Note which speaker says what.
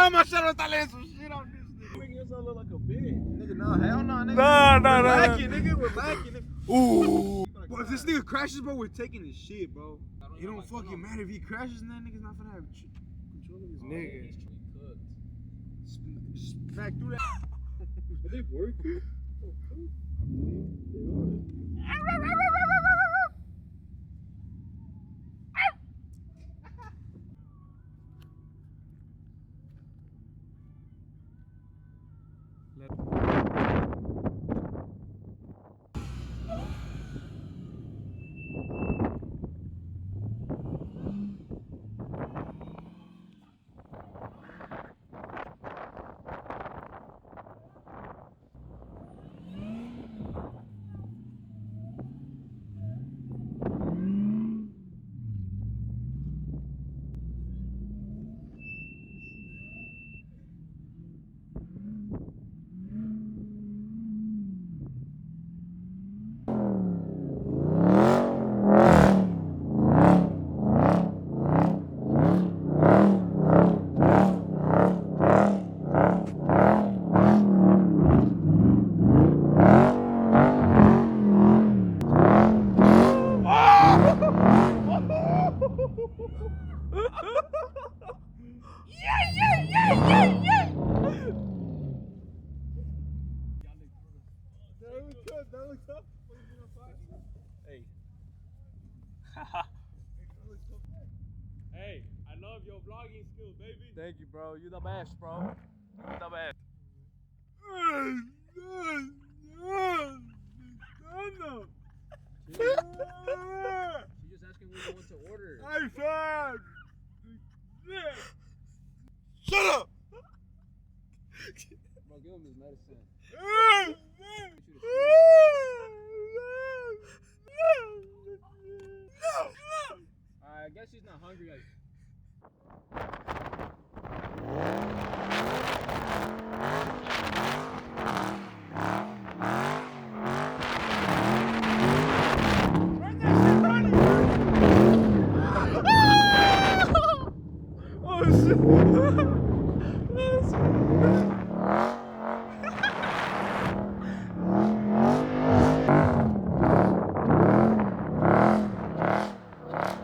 Speaker 1: my shadow está laying some shit on this nigga. Making yourself look like a bitch. Nigga, nah, hell no, nigga.
Speaker 2: Nah.
Speaker 1: Nigga, we're lacking, nigga. Ooh. Bro, if this nigga crashes, bro, we're taking his shit, bro. It don't fucking matter if he crashes, and that nigga's not gonna have control of his nigga. Just smack through that. Are they working? Hey.
Speaker 2: Hey, I love your vlogging skills, baby.
Speaker 1: Thank you, bro. You the best, bro. You the best.
Speaker 3: She's just asking what you want to order.
Speaker 1: I said. Shut up.
Speaker 3: Bro, give him his medicine. I guess she's not hungry.
Speaker 1: Oh shit.